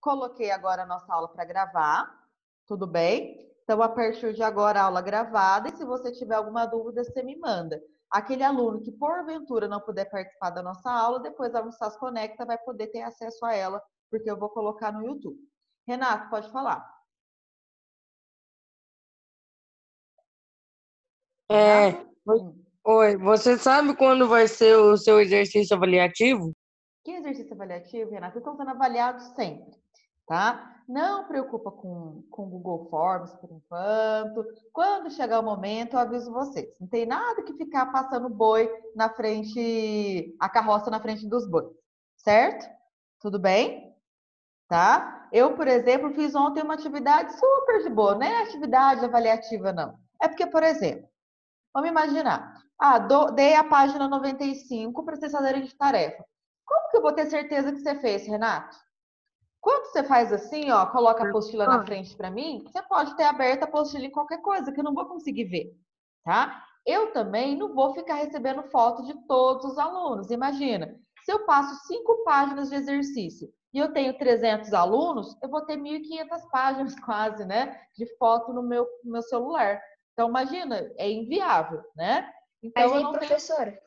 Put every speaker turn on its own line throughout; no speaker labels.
Coloquei agora a nossa aula para gravar, tudo bem? Então, a partir de agora, a aula gravada, e se você tiver alguma dúvida, você me manda. Aquele aluno que, porventura, não puder participar da nossa aula, depois a Unissas Conecta vai poder ter acesso a ela, porque eu vou colocar no YouTube. Renato, pode falar. Renato?
Oi, você sabe quando vai ser o seu exercício avaliativo?
Que exercício avaliativo, Renato? Estão sendo avaliados sempre, tá? Não preocupa com o Google Forms por enquanto. Quando chegar o momento, eu aviso vocês. Não tem nada que ficar passando boi na frente, a carroça na frente dos bois, certo? Tudo bem? Tá? Eu, por exemplo, fiz ontem uma atividade super de boa, não é atividade avaliativa, não. É porque, por exemplo, vamos imaginar, dei a página 95 para vocês fazerem de tarefa. Como que eu vou ter certeza que você fez, Renato? Quando você faz assim, ó, coloca a apostila na frente para mim, você pode ter aberta a apostila em qualquer coisa, que eu não vou conseguir ver, tá? Eu também não vou ficar recebendo foto de todos os alunos. Imagina, se eu passo 5 páginas de exercício e eu tenho 300 alunos, eu vou ter 1.500 páginas quase, né, de foto no meu celular. Então, imagina, é inviável, né? Então,
Mas aí,
eu não
professora,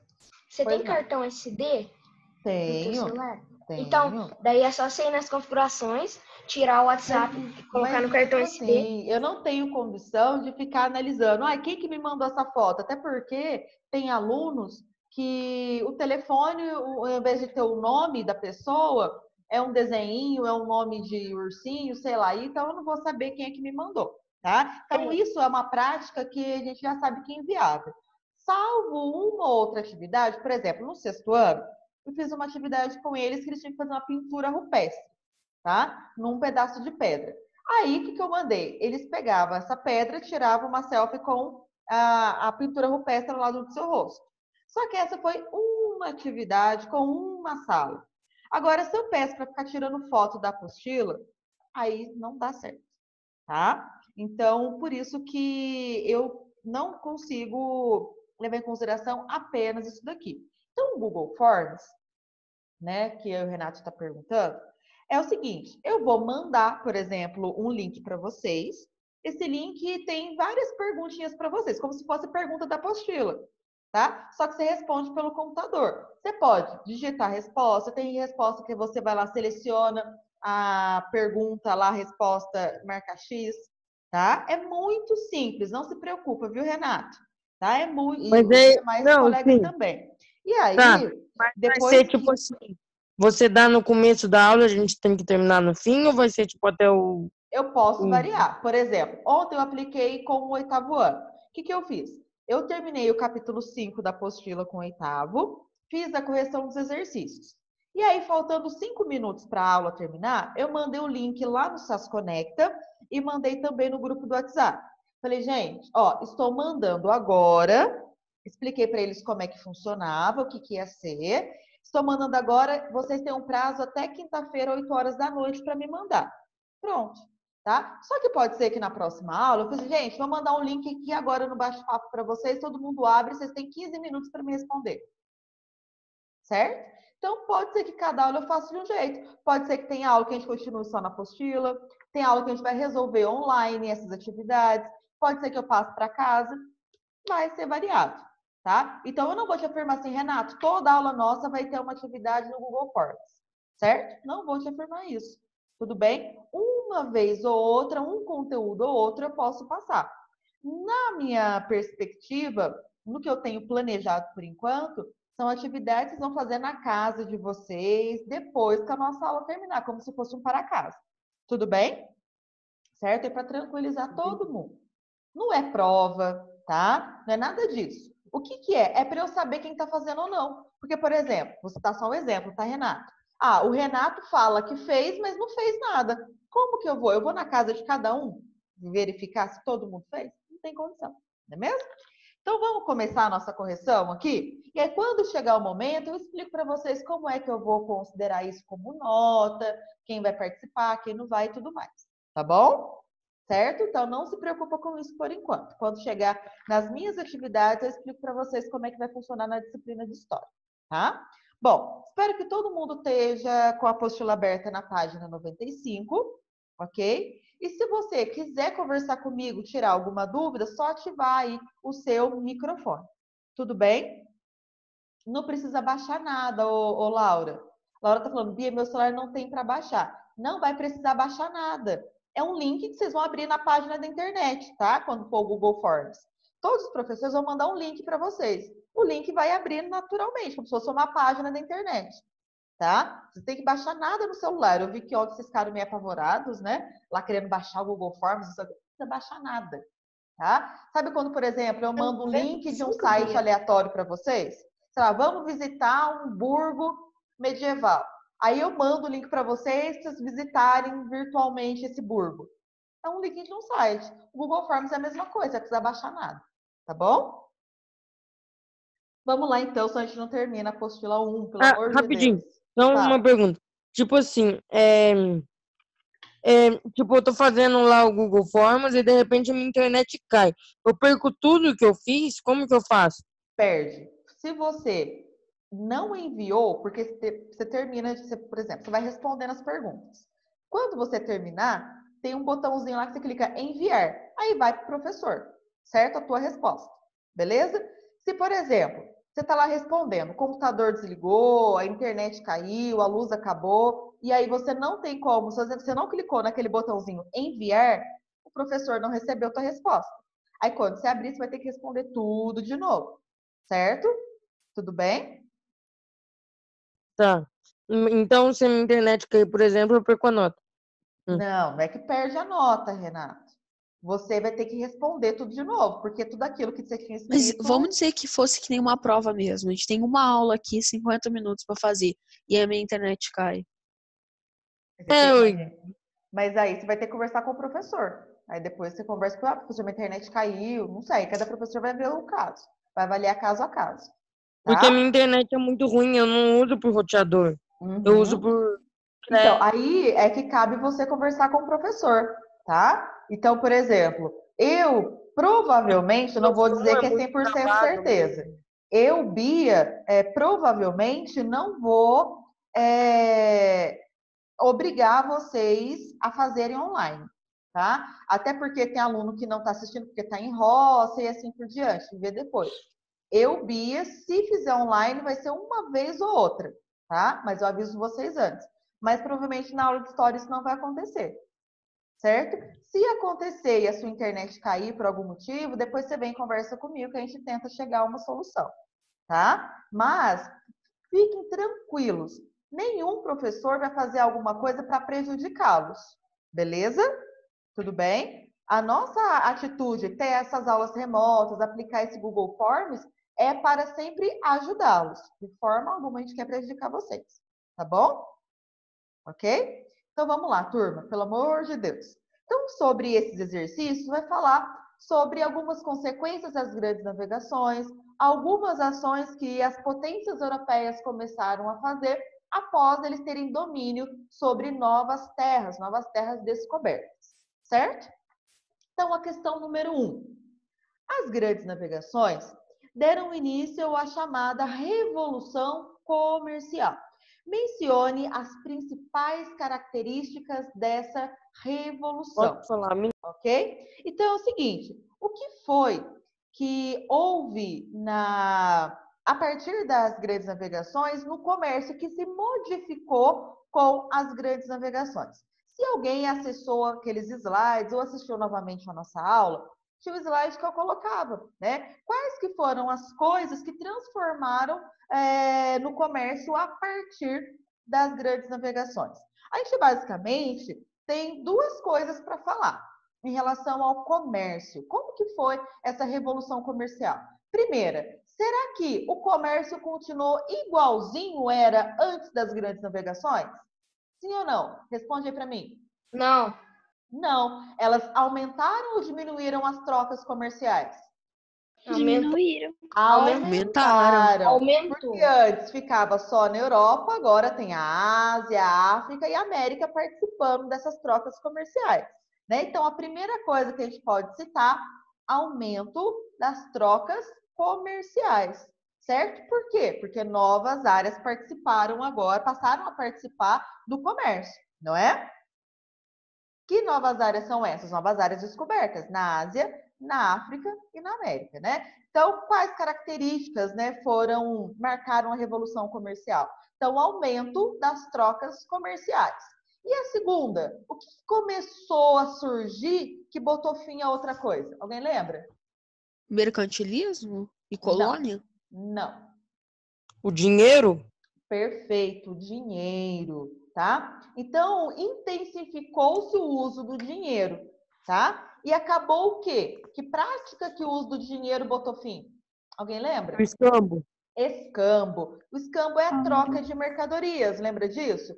você tem cartão SD no teu celular? Então, daí é só você ir nas configurações, tirar o WhatsApp, colocar no cartão SD.
Assim, eu não tenho condição de ficar analisando. Quem que me mandou essa foto? Até porque tem alunos que o telefone, ao invés de ter o nome da pessoa, é um desenho, é um nome de ursinho, sei lá. Então, eu não vou saber quem é que me mandou, tá? Então, isso é uma prática que a gente já sabe que é inviável. Salvo uma ou outra atividade, por exemplo, no sexto ano, eu fiz uma atividade com eles que eles tinham que fazer uma pintura rupestre, tá? Num pedaço de pedra. Aí, o que eu mandei? Eles pegavam essa pedra, tiravam uma selfie com a pintura rupestre ao lado do seu rosto. Só que essa foi uma atividade com uma sala. Agora, se eu peço para ficar tirando foto da apostila, aí não dá certo, tá? Então, por isso que eu não consigo levar em consideração apenas isso daqui. Então, o Google Forms, né, que o Renato está perguntando, é o seguinte, eu vou mandar, por exemplo, um link para vocês. Esse link tem várias perguntinhas para vocês, como se fosse pergunta da apostila, tá? Só que você responde pelo computador. Você pode digitar a resposta, tem resposta que você vai lá, seleciona a pergunta lá, a resposta, marca X, tá? É muito simples, não se preocupa, viu, Renato? Tá? É muito,
Mas
os demais colegas também. E aí,
mas
depois
vai ser tipo assim, você dá no começo da aula, a gente tem que terminar no fim, ou vai ser tipo até o...
Eu posso variar. Por exemplo, ontem eu apliquei com o oitavo ano. O que eu fiz? Eu terminei o capítulo 5 da apostila com o oitavo, fiz a correção dos exercícios. E aí, faltando 5 minutos para a aula terminar, eu mandei o link lá no SAS Conecta e mandei também no grupo do WhatsApp. Falei, gente, ó, estou mandando agora. Expliquei para eles como é que funcionava, o que ia ser. Estou mandando agora, vocês têm um prazo até quinta-feira, 8 horas da noite, para me mandar. Pronto. Tá? Só que pode ser que na próxima aula eu falei, gente, vou mandar um link aqui agora no bate-papo para vocês, todo mundo abre, vocês têm 15 minutos para me responder. Certo? Então, pode ser que cada aula eu faça de um jeito. Pode ser que tenha aula que a gente continue só na apostila, tem aula que a gente vai resolver online essas atividades, pode ser que eu passe para casa, vai ser variado, tá? Então, eu não vou te afirmar assim, Renato, toda aula nossa vai ter uma atividade no Google Forms, certo? Não vou te afirmar isso. Tudo bem? Uma vez ou outra, um conteúdo ou outro eu posso passar. Na minha perspectiva, no que eu tenho planejado por enquanto, são atividades que vão fazer na casa de vocês depois que a nossa aula terminar, como se fosse um para casa. Tudo bem? Certo? É para tranquilizar todo mundo. Não é prova, tá? Não é nada disso. O que é? É para eu saber quem está fazendo ou não. Porque, por exemplo, vou citar só um exemplo, tá, Renato? O Renato fala que fez, mas não fez nada. Como que eu vou? Eu vou na casa de cada um verificar se todo mundo fez? Não tem condição, não é mesmo? Então, vamos começar a nossa correção aqui? E aí, quando chegar o momento, eu explico para vocês como é que eu vou considerar isso como nota, quem vai participar, quem não vai e tudo mais. Tá bom? Certo? Então, não se preocupa com isso por enquanto. Quando chegar nas minhas atividades, eu explico para vocês como é que vai funcionar na disciplina de História, tá? Bom, espero que todo mundo esteja com a apostila aberta na página 95, ok? E se você quiser conversar comigo, tirar alguma dúvida, só ativar aí o seu microfone. Tudo bem? Não precisa baixar nada, ô Laura. Laura tá falando, Bia, meu celular não tem para baixar. Não vai precisar baixar nada. É um link que vocês vão abrir na página da internet, tá? Quando for o Google Forms. Todos os professores vão mandar um link para vocês. O link vai abrir naturalmente, como se fosse uma página da internet, tá? Você tem que baixar nada no celular. Eu vi que ontem vocês ficaram meio apavorados, né? Lá querendo baixar o Google Forms, não precisa baixar nada, tá? Sabe quando, por exemplo, eu mando um link de um site aleatório para vocês? Sei lá, vamos visitar um burgo medieval. Aí eu mando o link para vocês visitarem virtualmente esse burgo. É um link de um site. O Google Forms é a mesma coisa, não precisa baixar nada. Tá bom? Vamos lá, então, senão a gente não termina a apostila 1, pelo amor de
rapidinho.
Deus.
Então, uma pergunta. Tipo assim, tipo, eu tô fazendo lá o Google Forms e de repente a minha internet cai. Eu perco tudo que eu fiz? Como que eu faço?
Perde. Se você não enviou, porque você termina, por exemplo, você vai respondendo as perguntas. Quando você terminar, tem um botãozinho lá que você clica enviar. Aí vai para o professor, certo? A tua resposta. Beleza? Se, por exemplo, você está lá respondendo, o computador desligou, a internet caiu, a luz acabou, e aí você não tem como, se você não clicou naquele botãozinho enviar, o professor não recebeu a tua resposta. Aí quando você abrir, você vai ter que responder tudo de novo, certo? Tudo bem?
Tá. Então, se a minha internet cair, por exemplo, eu perco a nota.
Não é que perde a nota, Renato. Você vai ter que responder tudo de novo, porque tudo aquilo que você tinha escrito...
Mas vamos dizer que fosse que nem uma prova mesmo. A gente tem uma aula aqui, 50 minutos para fazer, e a minha internet cai.
Mas aí você vai ter que conversar com o professor. Aí depois você conversa com o professor, minha internet caiu, não sei. Cada professor vai ver o caso. Vai avaliar caso a caso. Tá?
Porque a minha internet é muito ruim, eu não uso por roteador. Eu uso por...
Então, aí é que cabe você conversar com o professor, tá? Então, por exemplo, eu provavelmente, não vou dizer que é 100% certeza. Eu, Bia, provavelmente não vou obrigar vocês a fazerem online, tá? Até porque tem aluno que não está assistindo porque está em roça e assim por diante, vê depois. Eu, Bia, se fizer online, vai ser uma vez ou outra, tá? Mas eu aviso vocês antes. Mas provavelmente na aula de história isso não vai acontecer, certo? Se acontecer e a sua internet cair por algum motivo, depois você vem e conversa comigo que a gente tenta chegar a uma solução, tá? Mas fiquem tranquilos, nenhum professor vai fazer alguma coisa para prejudicá-los, beleza? Tudo bem? A nossa atitude, ter essas aulas remotas, aplicar esse Google Forms, é para sempre ajudá-los. De forma alguma a gente quer prejudicar vocês, tá bom? Ok? Então vamos lá, turma, pelo amor de Deus. Então, sobre esses exercícios, vai falar sobre algumas consequências das grandes navegações, algumas ações que as potências europeias começaram a fazer após eles terem domínio sobre novas terras descobertas, certo? Então, a questão número 1. As grandes navegações deram início à chamada Revolução Comercial. Mencione as principais características dessa revolução.
Posso falar?
Ok? Então é o seguinte, o que foi que houve a partir das grandes navegações no comércio que se modificou com as grandes navegações? Se alguém acessou aqueles slides ou assistiu novamente a nossa aula, tinha o slide que eu colocava, né? Quais que foram as coisas que transformaram no comércio a partir das grandes navegações? A gente basicamente tem duas coisas para falar em relação ao comércio. Como que foi essa revolução comercial? Primeira, será que o comércio continuou igualzinho era antes das grandes navegações? Sim ou não? Responde aí para mim.
Não.
Não. Elas aumentaram ou diminuíram as trocas comerciais?
Diminuíram.
Aumentaram.
Aumentou.
Porque antes ficava só na Europa, agora tem a Ásia, a África e a América participando dessas trocas comerciais, né? Então, a primeira coisa que a gente pode citar, aumento das trocas comerciais, certo? Por quê? Porque novas áreas passaram a participar do comércio, não é? Que novas áreas são essas? Novas áreas descobertas na Ásia, na África e na América, né? Então, quais características, né, marcaram a revolução comercial? Então, o aumento das trocas comerciais. E a segunda, o que começou a surgir que botou fim a outra coisa? Alguém lembra?
Mercantilismo e colônia?
Não.
O dinheiro?
Perfeito, o dinheiro, tá? Então, intensificou-se o uso do dinheiro, tá? E acabou o quê? Que prática que o uso do dinheiro botou fim? Alguém lembra?
O escambo.
Escambo. O escambo é a troca de mercadorias, lembra disso?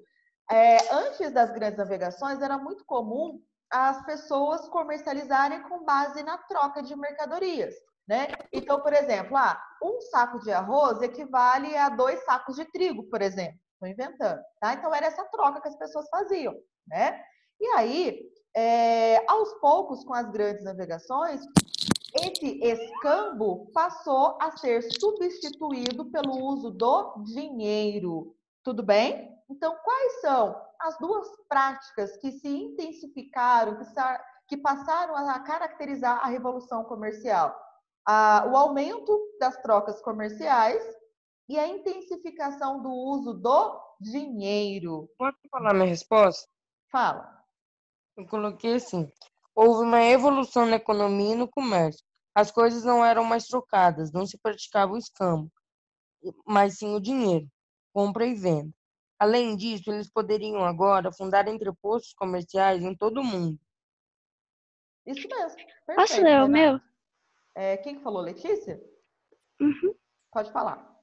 Antes das grandes navegações, era muito comum as pessoas comercializarem com base na troca de mercadorias, né? Então, por exemplo, um saco de arroz equivale a 2 sacos de trigo, por exemplo. Estou inventando, tá? Então, era essa troca que as pessoas faziam, né? E aí, aos poucos, com as grandes navegações, esse escambo passou a ser substituído pelo uso do dinheiro. Tudo bem? Então, quais são as duas práticas que se intensificaram, que passaram a caracterizar a revolução comercial? O aumento das trocas comerciais e a intensificação do uso do dinheiro.
Pode falar minha resposta?
Fala.
Eu coloquei assim: houve uma evolução na economia e no comércio. As coisas não eram mais trocadas, não se praticava o escambo, mas sim o dinheiro, compra e venda. Além disso, eles poderiam agora fundar entrepostos comerciais em todo o mundo.
Isso mesmo. Perfeito.
Posso ler o meu?
Quem falou, Letícia?
Uhum.
Pode falar.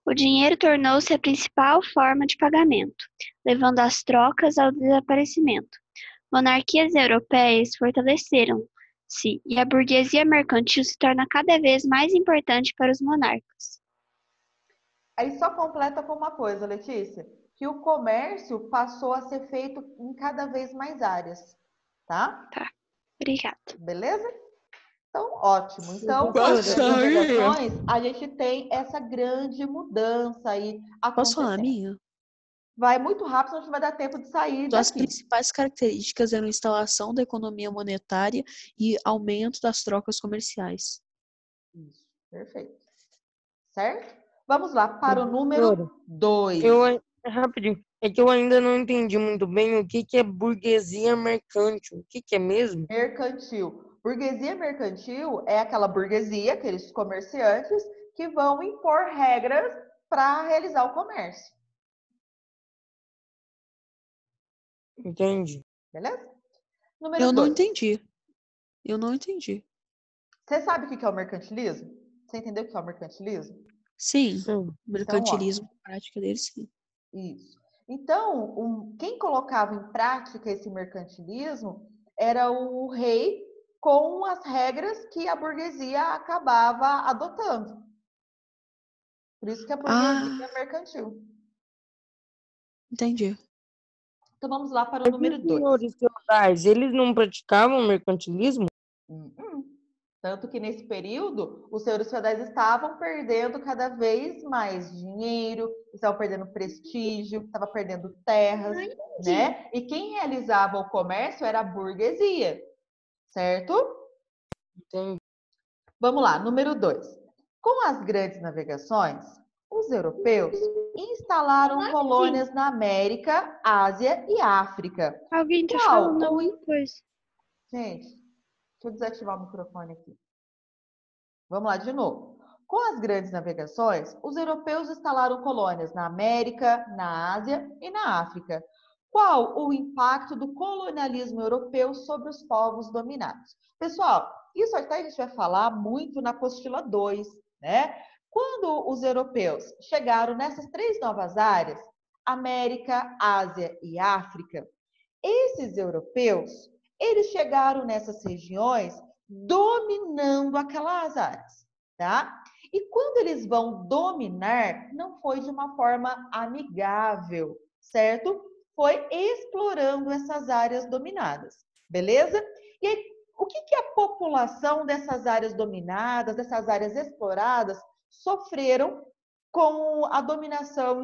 O dinheiro tornou-se a principal forma de pagamento, levando as trocas ao desaparecimento. Monarquias europeias fortaleceram-se e a burguesia mercantil se torna cada vez mais importante para os monarcas.
Aí só completa com uma coisa, Letícia, que o comércio passou a ser feito em cada vez mais áreas, tá?
Tá, obrigada.
Beleza? Então, ótimo. Então, com as navegações, a gente tem essa grande mudança aí acontecendo.
Posso falar a minha?
Vai muito rápido, senão a gente vai dar tempo de sair
Então, as
daqui.
principais características eram instalação da economia monetária e aumento das trocas comerciais.
Isso, perfeito. Certo? Vamos lá para o número 2.
Rapidinho. É que eu ainda não entendi muito bem o que é burguesia mercante. O que é mesmo?
Mercantil. Burguesia mercantil é aquela burguesia, aqueles comerciantes que vão impor regras para realizar o comércio.
Entendi.
Beleza? Número
Eu não
2.
entendi. Eu não entendi.
Você sabe o que é o mercantilismo? Você entendeu o que é o mercantilismo?
Sim,
Então,
mercantilismo, a prática dele, sim.
Isso. Então, quem colocava em prática esse mercantilismo era o rei com as regras que a burguesia acabava adotando. Por isso que a burguesia é mercantil.
Entendi.
Então vamos lá para o número 2.
Os senhores feudais, eles não praticavam mercantilismo?
Tanto que nesse período, os senhores feudais estavam perdendo cada vez mais dinheiro, estavam perdendo prestígio, estavam perdendo terras, né? E quem realizava o comércio era a burguesia, certo?
Entendi.
Vamos lá, número 2. Com as grandes navegações, os europeus instalaram colônias na América, Ásia e África.
Alguém tá falando alguma coisa.
Gente, deixa eu desativar o microfone aqui. Vamos lá de novo. Com as grandes navegações, os europeus instalaram colônias na América, na Ásia e na África. Qual o impacto do colonialismo europeu sobre os povos dominados? Pessoal, isso até a gente vai falar muito na apostila 2, né? Quando os europeus chegaram nessas 3 novas áreas, América, Ásia e África, esses europeus, eles chegaram nessas regiões dominando aquelas áreas, tá? E quando eles vão dominar, não foi de uma forma amigável, certo? Foi explorando essas áreas dominadas, beleza? E aí, o que a população dessas áreas dominadas, dessas áreas exploradas, sofreram com a dominação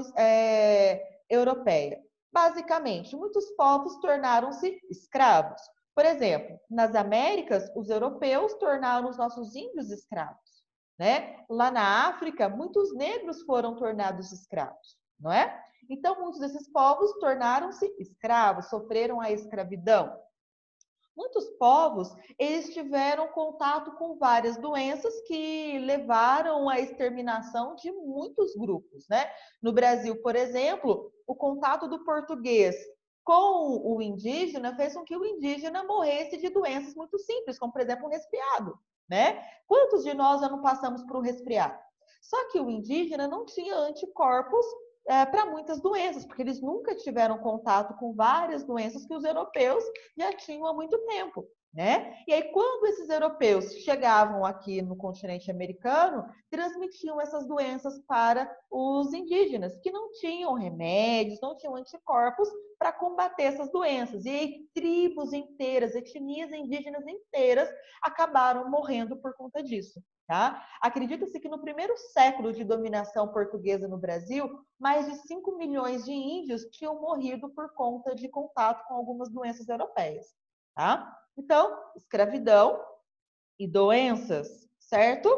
europeia? Basicamente, muitos povos tornaram-se escravos. Por exemplo, nas Américas, os europeus tornaram os nossos índios escravos, né? Lá na África, muitos negros foram tornados escravos, não é? Então, muitos desses povos tornaram-se escravos, sofreram a escravidão. Muitos povos, eles tiveram contato com várias doenças que levaram à exterminação de muitos grupos, né? No Brasil, por exemplo, o contato do português com o indígena fez com que o indígena morresse de doenças muito simples, como, por exemplo, um resfriado, né? Quantos de nós já não passamos por um resfriado? Só que o indígena não tinha anticorpos para muitas doenças, porque eles nunca tiveram contato com várias doenças que os europeus já tinham há muito tempo, né? E aí, quando esses europeus chegavam aqui no continente americano, transmitiam essas doenças para os indígenas, que não tinham remédios, não tinham anticorpos para combater essas doenças. E aí, tribos inteiras, etnias indígenas inteiras acabaram morrendo por conta disso. Tá? Acredita-se que no primeiro século de dominação portuguesa no Brasil, mais de 5 milhões de índios tinham morrido por conta de contato com algumas doenças europeias. Tá? Então, escravidão e doenças, certo?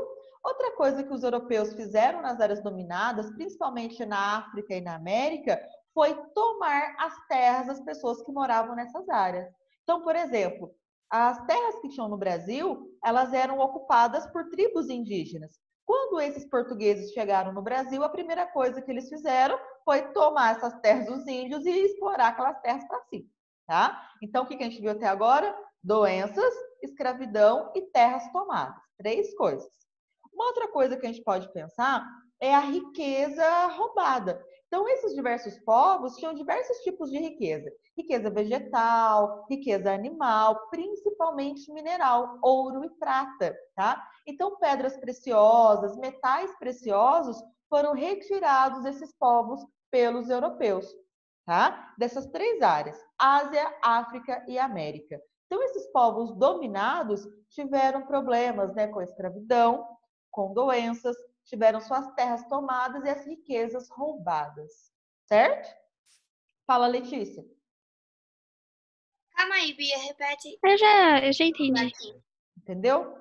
Outra coisa que os europeus fizeram nas áreas dominadas, principalmente na África e na América, foi tomar as terras das pessoas que moravam nessas áreas. Então, por exemplo, as terras que tinham no Brasil, elas eram ocupadas por tribos indígenas. Quando esses portugueses chegaram no Brasil, a primeira coisa que eles fizeram foi tomar essas terras dos índios e explorar aquelas terras para si, tá? Então, o que a gente viu até agora? Doenças, escravidão e terras tomadas. 3 coisas. Uma outra coisa que a gente pode pensar é a riqueza roubada. Então, esses diversos povos tinham diversos tipos de riqueza. Riqueza vegetal, riqueza animal, principalmente mineral, ouro e prata, tá? Então, pedras preciosas, metais preciosos foram retirados desses povos pelos europeus, tá? Dessas 3 áreas, Ásia, África e América. Então, esses povos dominados tiveram problemas, né, com a escravidão, com doenças, tiveram suas terras tomadas e as riquezas roubadas, certo? Fala, Letícia.
Calma aí, Bia, repete.
Eu já entendi.
Entendeu?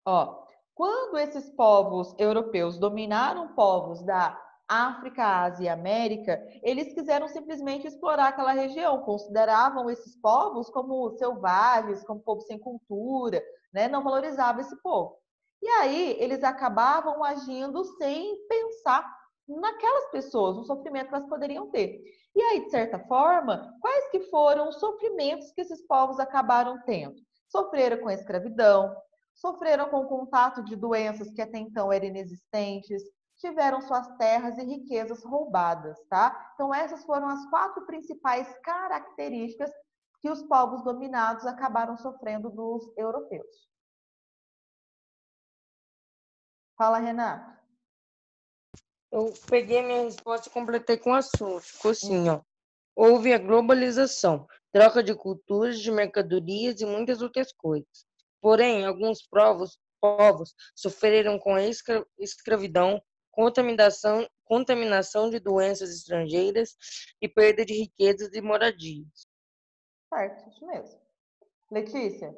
Ó, quando esses povos europeus dominaram povos da África, Ásia e América, eles quiseram simplesmente explorar aquela região, consideravam esses povos como selvagens, como povo sem cultura, né? Não valorizavam esse povo. E aí, eles acabavam agindo sem pensar naquelas pessoas, no sofrimento que elas poderiam ter. E aí, de certa forma, quais que foram os sofrimentos que esses povos acabaram tendo? Sofreram com a escravidão, sofreram com o contato de doenças que até então eram inexistentes, tiveram suas terras e riquezas roubadas, tá? Então, essas foram as 4 principais características que os povos dominados acabaram sofrendo dos europeus. Fala, Renato.
Eu peguei minha resposta e completei com a sua. Ficou assim, ó. Houve a globalização, troca de culturas, de mercadorias e muitas outras coisas. Porém, alguns povos sofreram com a escravidão, contaminação de doenças estrangeiras e perda de riquezas e moradias.
Certo, isso mesmo. Letícia,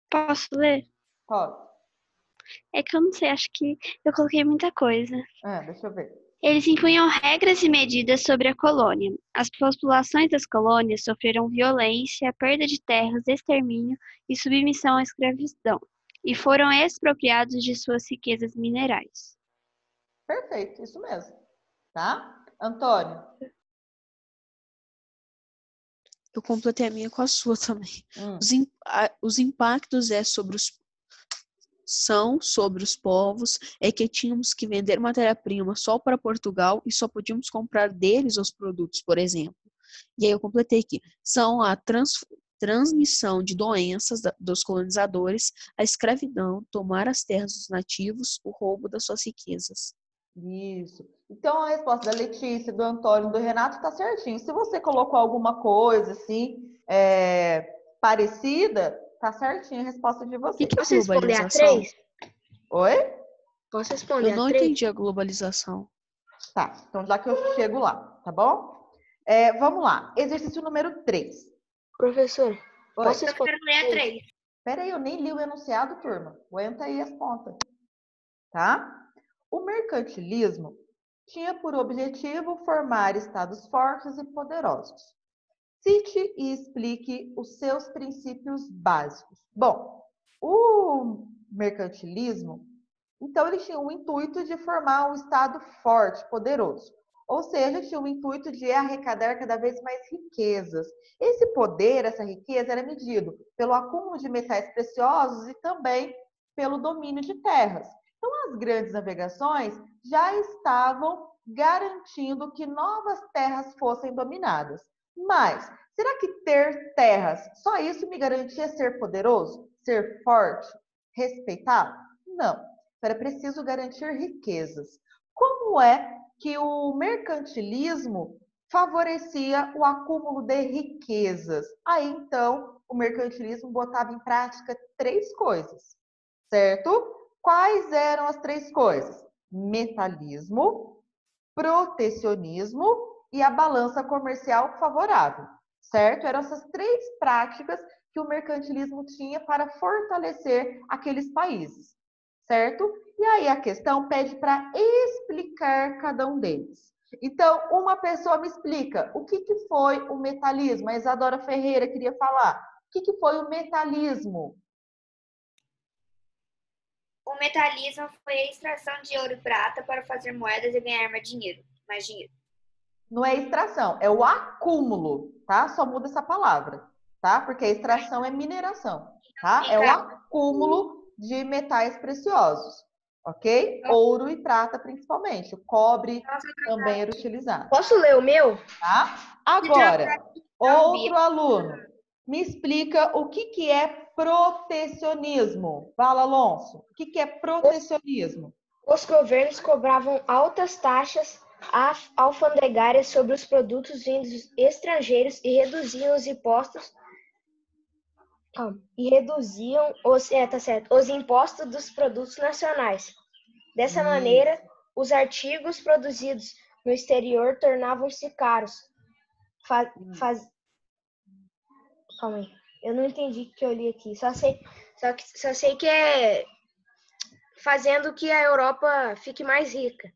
Posso ler?
pode.
É que eu não sei, acho que eu coloquei muita coisa.
Deixa eu ver.
Eles impunham regras e medidas sobre a colônia. As populações das colônias sofreram violência, perda de terras, extermínio e submissão à escravidão, e foram expropriados de suas riquezas minerais.
Perfeito, isso mesmo. Tá? Antônio.
Eu completei a minha com a sua também. Os impactos são sobre os povos, é que tínhamos que vender matéria-prima só para Portugal e só podíamos comprar deles os produtos, por exemplo. E aí eu completei aqui. São a transmissão de doenças dos colonizadores, a escravidão, tomar as terras dos nativos, o roubo das suas riquezas.
Isso. Então, a resposta da Letícia, do Antônio e do Renato está certinho. Se você colocou alguma coisa assim, parecida, tá certinho a resposta de
O
vocês.
que você escolheu? A 3?
Oi?
Posso responder
Eu não
a 3?
entendi a globalização.
Tá, então já que eu chego lá, tá bom? Vamos lá. Exercício número 3.
Professor,
Oi.
posso
Eu
responder
quero ler a 3.
Pera aí, eu nem li o enunciado, turma. Aguenta aí as pontas. Tá? O mercantilismo tinha por objetivo formar estados fortes e poderosos. Cite e explique os seus princípios básicos. Bom, o mercantilismo, então, ele tinha o intuito de formar um estado forte, poderoso. Ou seja, tinha o intuito de arrecadar cada vez mais riquezas. Esse poder, essa riqueza, era medido pelo acúmulo de metais preciosos e também pelo domínio de terras. Então, as grandes navegações já estavam garantindo que novas terras fossem dominadas. Mas, será que ter terras, só isso me garantia ser poderoso, ser forte, respeitado? Não. Era preciso garantir riquezas. Como é que o mercantilismo favorecia o acúmulo de riquezas? Aí, então, o mercantilismo botava em prática 3 coisas, certo? Quais eram as 3 coisas? Metalismo, protecionismo e a balança comercial favorável, certo? Eram essas 3 práticas que o mercantilismo tinha para fortalecer aqueles países, certo? E aí a questão pede para explicar cada um deles. Então, uma pessoa me explica o que foi o metalismo. A Isadora Ferreira queria falar. O que foi o metalismo?
O metalismo foi a extração de ouro e prata para fazer moedas e ganhar mais dinheiro.
Não é extração, é o acúmulo, tá? Só muda essa palavra, tá? Porque a extração é mineração, tá? É o acúmulo de metais preciosos, ok? Ouro e prata principalmente. O cobre também era utilizado,
Posso ler o meu?
tá? Agora, outro aluno, me explica o que é protecionismo. Fala, Alonso, o que é protecionismo?
Os governos cobravam altas taxas alfandegárias sobre os produtos vindos estrangeiros e reduziam os impostos os impostos dos produtos nacionais. Dessa maneira, os artigos produzidos no exterior tornavam-se caros. Calma aí, eu não entendi o que eu li aqui. Só sei que é fazendo que a Europa fique mais rica.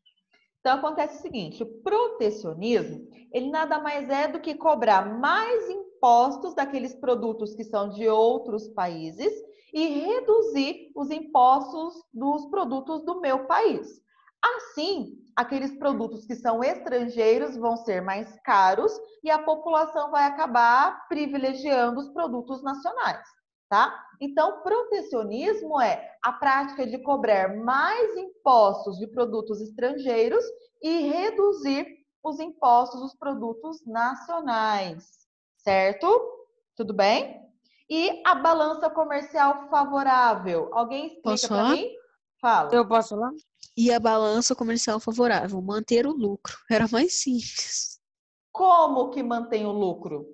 Então, acontece o seguinte, o protecionismo, ele nada mais é do que cobrar mais impostos daqueles produtos que são de outros países e reduzir os impostos dos produtos do meu país. Assim, aqueles produtos que são estrangeiros vão ser mais caros e a população vai acabar privilegiando os produtos nacionais, tá? Então, protecionismo é a prática de cobrar mais impostos de produtos estrangeiros e reduzir os impostos dos produtos nacionais, certo? Tudo bem? E a balança comercial favorável? Alguém explica para mim? Fala.
Eu posso falar?
E a balança comercial favorável, manter o lucro. Era mais simples.
Como que mantém o lucro?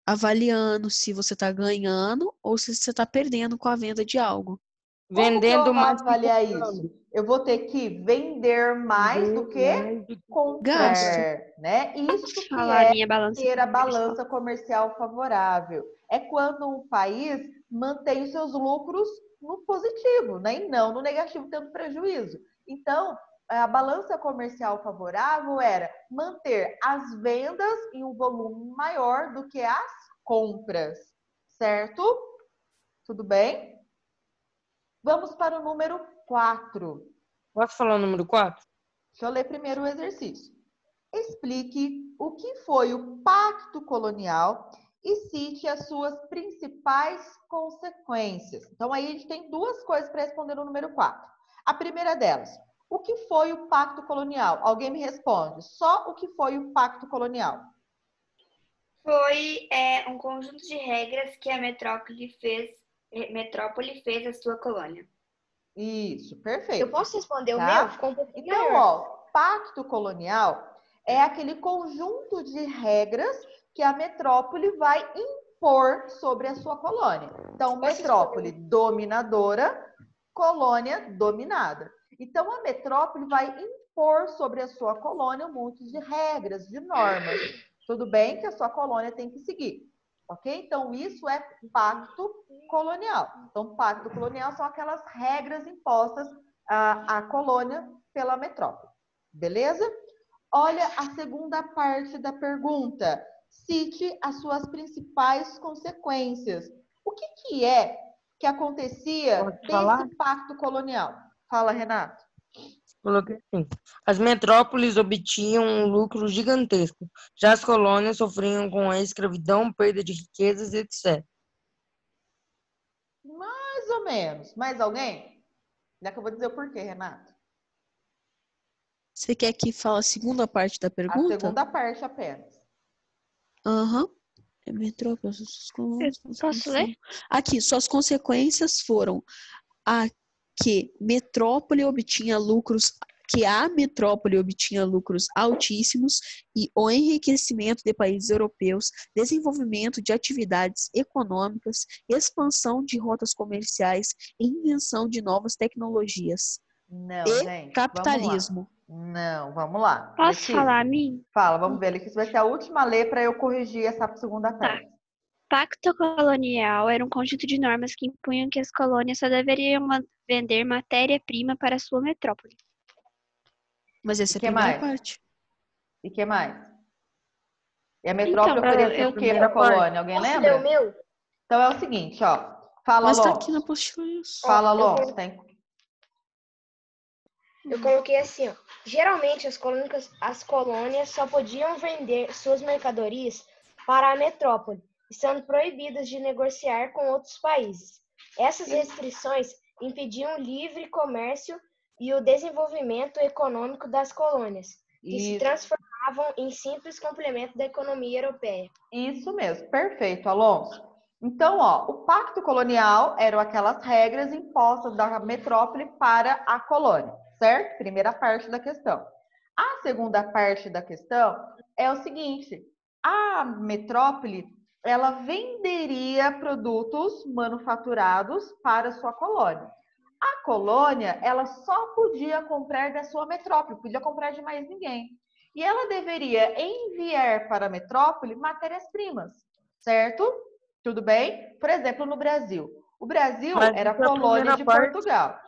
Avaliando se você está ganhando ou se você está perdendo com a venda de algo.
Como que eu
Vendendo
vou
mais que
avaliar
comprando.
isso? Eu vou ter que vender mais do que comprar,
Gasto.
né? Isso que
Falar
é
minha balança
ter a
comercial.
balança comercial favorável. É quando um país mantém os seus lucros no positivo, né? E não no negativo, tendo prejuízo. Então, a balança comercial favorável era manter as vendas em um volume maior do que as compras, certo? Tudo bem? Vamos para o número 4.
Posso falar o número 4?
Deixa eu ler primeiro o exercício. Explique o que foi o Pacto Colonial e cite as suas principais consequências. Então, aí a gente tem 2 coisas para responder no número 4. A primeira delas, o que foi o Pacto Colonial? Alguém me responde. Só o que foi o Pacto Colonial?
Foi um conjunto de regras que a metrópole fez a sua colônia.
Isso, perfeito.
Eu posso responder o
Tá?
meu? Ficou um pouquinho
Então,
maior.
ó, pacto colonial é aquele conjunto de regras que a metrópole vai impor sobre a sua colônia. Então,
Posso
metrópole dominadora colônia dominada. Então, a metrópole vai impor sobre a sua colônia um monte de regras, de normas. Tudo bem que a sua colônia tem que seguir. Ok? Então, isso é pacto colonial. Então, pacto colonial são aquelas regras impostas à colônia pela metrópole. Beleza? Olha a segunda parte da pergunta. Cite as suas principais consequências. O que é que acontecia
Pode falar?
desse pacto colonial? Fala, Renato.
Coloquei assim. As metrópoles obtinham um lucro gigantesco, já as colônias sofriam com a escravidão, perda de riquezas, etc.
Mais ou menos. Mais alguém? Já que eu vou dizer o porquê, Renato.
Você quer que fale a segunda parte da
A
pergunta?
segunda parte apenas.
Aham. É metrópole, suas colônias,
Posso ler?
Aqui, suas consequências foram a que a metrópole obtinha lucros altíssimos e o enriquecimento de países europeus, desenvolvimento de atividades econômicas, expansão de rotas comerciais e invenção de novas tecnologias.
Não,
E
gente.
capitalismo.
Não, vamos lá.
Posso
Letícia,
falar a mim?
fala, vamos ver. Letícia vai ser a última a ler para eu corrigir essa segunda parte.
Pacto colonial era um conjunto de normas que impunham que as colônias só deveriam vender matéria-prima para sua metrópole.
Mas essa é a
que
primeira
mais?
parte.
E que mais? E a metrópole
Então,
oferecia o que para a colônia? Alguém
Posso ler o
lembra?
meu?
Então é o seguinte, ó. Fala,
Mas tá
Alonso.
aqui na apostila isso.
Fala,
Ó, eu
Alonso.
Eu coloquei assim, ó. Geralmente as colônias só podiam vender suas mercadorias para a metrópole, estando proibidas de negociar com outros países. Essas restrições impediam o livre comércio e o desenvolvimento econômico das colônias, que se transformavam em simples complemento da economia europeia.
Isso mesmo, perfeito, Alonso. Então, ó, o pacto colonial eram aquelas regras impostas da metrópole para a colônia, certo? Primeira parte da questão. A segunda parte da questão é o seguinte: a metrópole ela venderia produtos manufaturados para a sua colônia. A colônia ela só podia comprar da sua metrópole, podia comprar de mais ninguém. E ela deveria enviar para a metrópole matérias-primas, certo? Tudo bem? Por exemplo, no Brasil. O Brasil
Mas
era
isso é a
colônia
primeira
de
parte.
Portugal.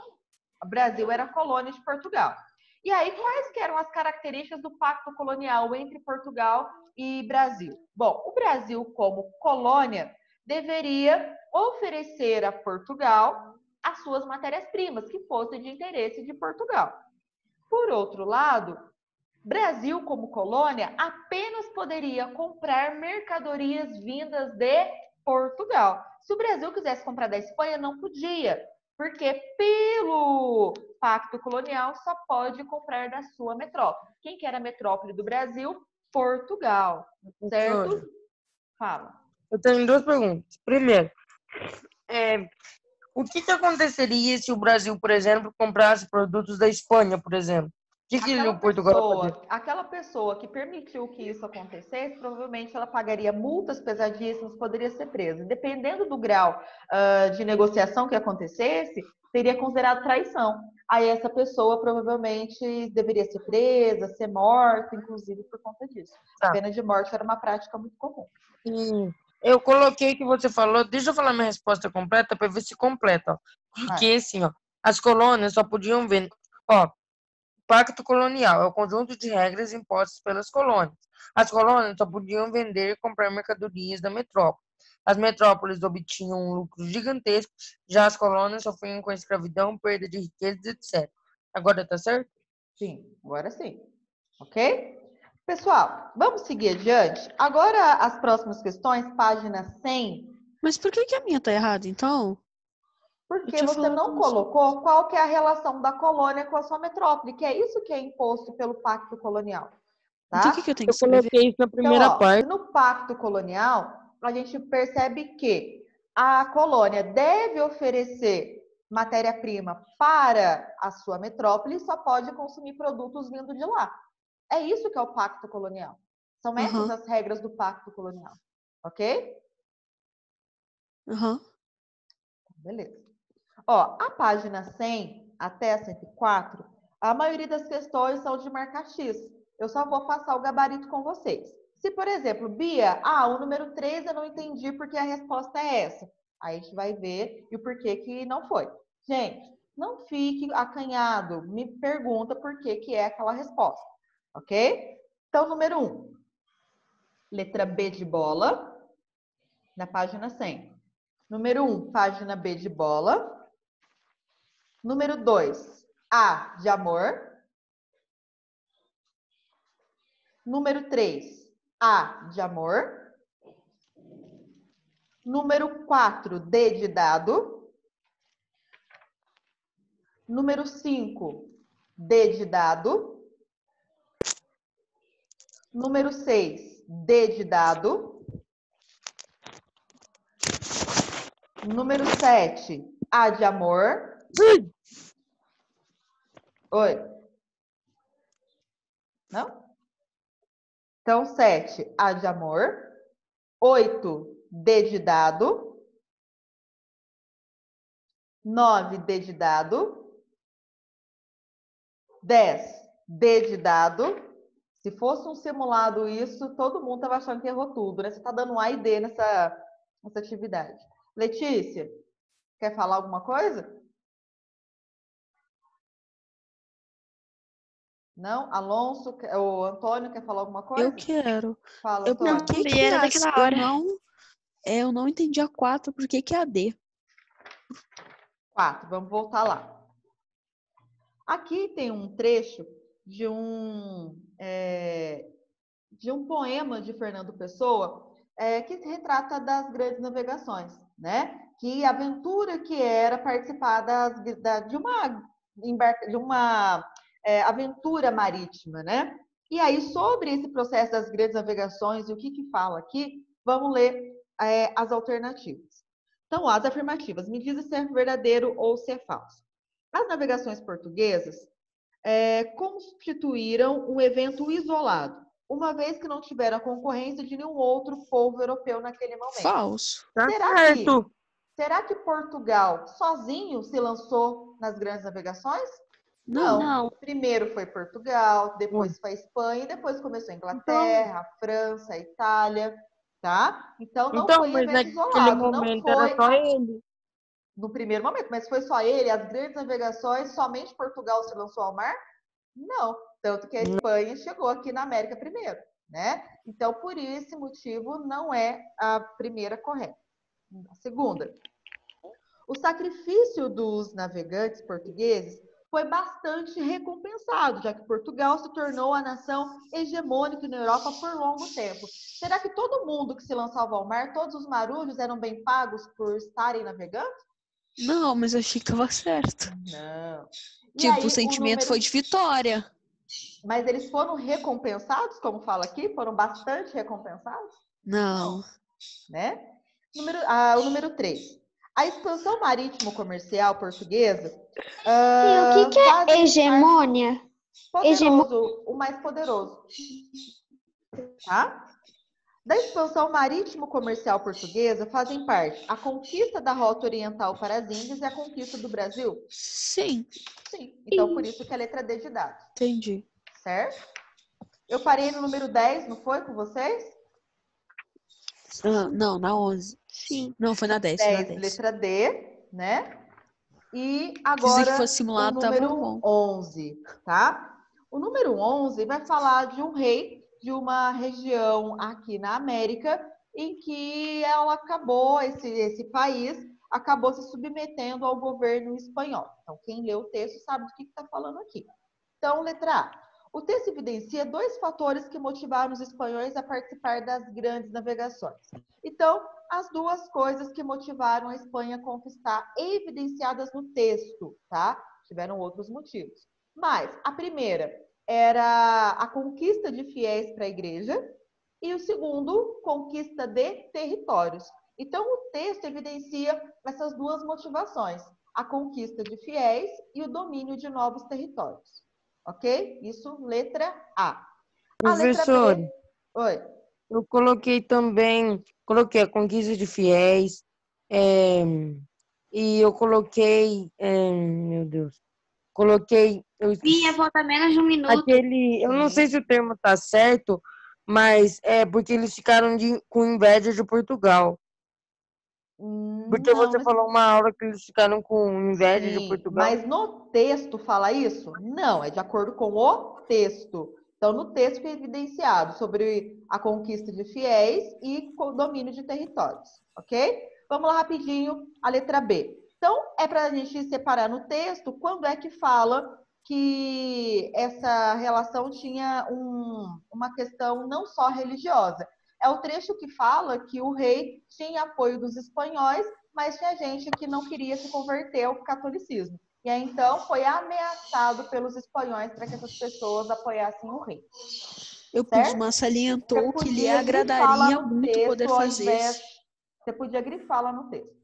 O Brasil era colônia de Portugal. E aí, quais que eram as características do pacto colonial entre Portugal e Brasil? Bom, o Brasil, como colônia, deveria oferecer a Portugal as suas matérias-primas, que fossem de interesse de Portugal. Por outro lado, Brasil, como colônia, apenas poderia comprar mercadorias vindas de Portugal. Se o Brasil quisesse comprar da Espanha, não podia, porque pelo pacto colonial só pode comprar da sua metrópole. Quem que era a metrópole do Brasil? Portugal, certo? Fala.
Eu tenho duas perguntas. Primeiro, o que aconteceria se o Brasil, por exemplo, comprasse produtos da Espanha, por exemplo? O que o Portugal vai fazer?
Aquela pessoa que permitiu que isso acontecesse, provavelmente ela pagaria multas pesadíssimas, poderia ser presa. Dependendo do grau de negociação que acontecesse, seria considerado traição. Aí essa pessoa provavelmente deveria ser presa, ser morta, inclusive por conta disso. A pena de morte era uma prática muito comum.
Eu coloquei que você falou, deixa eu falar minha resposta completa para ver se completa. Ó. Porque assim, ó, as colônias só podiam vender. Ó, Pacto colonial é o conjunto de regras impostas pelas colônias. As colônias só podiam vender e comprar mercadorias da metrópole. As metrópoles obtinham um lucro gigantesco, já as colônias sofriam com escravidão, perda de riquezas, etc. Agora tá certo?
Sim, agora sim. Ok? Pessoal, vamos seguir adiante. Agora as próximas questões, página 100.
Mas por que a minha tá errada, então?
Porque você não colocou qual que é a relação da colônia com a sua metrópole, que é isso que é imposto pelo Pacto Colonial. Tá?
Então o que eu tenho que
Eu
escrever?
coloquei isso na primeira
Então, ó,
parte.
no Pacto Colonial, a gente percebe que a colônia deve oferecer matéria-prima para a sua metrópole e só pode consumir produtos vindo de lá. É isso que é o Pacto Colonial. São essas as regras do Pacto Colonial. Ok?
Aham.
Beleza. Ó, a página 100 até a 104, a maioria das questões são de marcar X. Eu só vou passar o gabarito com vocês. Se, por exemplo, Bia, o número 3 eu não entendi porque a resposta é essa. Aí a gente vai ver e o porquê que não foi. Gente, não fique acanhado. Me pergunta por que que é aquela resposta. Ok? Então, número 1. Letra B de bola, na página 100. Número 1, página B de bola. Número 2, A de amor. Número 3, A de amor. Número 4, D de dado. Número 5, D de dado. Número 6, D de dado. Número 7, A de amor. Oi. Não? Então, 7, A de amor. 8, D de dado. 9, D de dado. 10, D de dado. Se fosse um simulado isso, todo mundo estava achando que errou tudo, né? Você está dando um A e D nessa atividade. Letícia, quer falar alguma coisa? Não? Alonso, o Antônio quer falar alguma coisa?
Eu quero.
Fala,
Por
Antônio.
que que
Era
a-
daquela
eu
hora.
eu não entendi a 4, por que que é a D?
4, vamos voltar lá. Aqui tem um trecho de um poema de Fernando Pessoa que retrata das grandes navegações, né? Que aventura que era participar de uma aventura marítima, né? E aí, sobre esse processo das grandes navegações e o que fala aqui, vamos ler as alternativas. Então, as afirmativas. Me diz se é verdadeiro ou se é falso. As navegações portuguesas constituíram um evento isolado, uma vez que não tiveram a concorrência de nenhum outro povo europeu naquele momento.
Falso.
Tá
Será
certo.
será que Portugal sozinho se lançou nas grandes navegações?
Não.
Primeiro foi Portugal, depois foi a Espanha, e depois começou a Inglaterra, a França, a Itália, tá? Então não
Então,
foi
mas
evento
naquele
isolado, não
momento era
foi
só ele.
no primeiro momento, mas foi só ele, as grandes navegações, somente Portugal se lançou ao mar? Não, tanto que a Espanha chegou aqui na América primeiro, né? Então, por esse motivo, não é a primeira correta. A segunda, o sacrifício dos navegantes portugueses foi bastante recompensado, já que Portugal se tornou a nação hegemônica na Europa por longo tempo. Será que todo mundo que se lançava ao mar, todos os marujos eram bem pagos por estarem navegando?
Não, mas eu achei que estava certo.
Não. E
Tipo,
aí,
o sentimento foi de vitória.
Mas eles foram recompensados, como fala aqui? Foram bastante recompensados?
Não.
Né? O número 3. A expansão marítimo-comercial portuguesa
E o que é
fazem
hegemônia?
poderoso, o mais poderoso. Tá? Da expansão marítimo-comercial portuguesa fazem parte a conquista da rota oriental para as Índias e a conquista do Brasil?
Sim,
Sim. Então, por isso que a letra D de dado.
entendi.
Certo? Eu parei no número 10, não foi com vocês?
Não, na 11.
Sim.
Não, foi na 10, foi na
10,
10.
letra D, né? E
Se
agora
que fosse
o
simulado, tava
número
bom.
11, tá? O número 11 vai falar de um rei de uma região aqui na América em que ela acabou, esse país acabou se submetendo ao governo espanhol. Então, quem lê o texto sabe do que está falando aqui. Então, letra A. O texto evidencia dois fatores que motivaram os espanhóis a participar das grandes navegações. Então, as duas coisas que motivaram a Espanha a conquistar evidenciadas no texto, tá? Tiveram outros motivos. Mas a primeira era a conquista de fiéis para a igreja e o segundo, conquista de territórios. Então, o texto evidencia essas duas motivações, a conquista de fiéis e o domínio de novos territórios. Ok? Isso, letra A. A letra
Professor,
B. Oi.
eu coloquei a conquista de fiéis, e eu coloquei, meu Deus, coloquei
Minha volta menos de um minuto.
aquele, eu não sei se o termo tá certo, mas é porque eles ficaram com inveja de Portugal. Porque
Não,
você falou uma aula que eles ficaram com inveja de
sim,
Portugal.
mas no texto fala isso? Não, é de acordo com o texto. Então, no texto foi evidenciado sobre a conquista de fiéis e o domínio de territórios, ok? Vamos lá rapidinho, a letra B. Então, é para a gente separar no texto quando é que fala que essa relação tinha uma questão não só religiosa. É o trecho que fala que o rei tinha apoio dos espanhóis, mas tinha gente que não queria se converter ao catolicismo. E aí, então, foi ameaçado pelos espanhóis para que essas pessoas apoiassem o rei.
Euclides Maia salientou que lhe
Você podia grifar lá
agradaria
no
muito poder
texto, ao
fazer
invés... Você podia grifar lá no texto.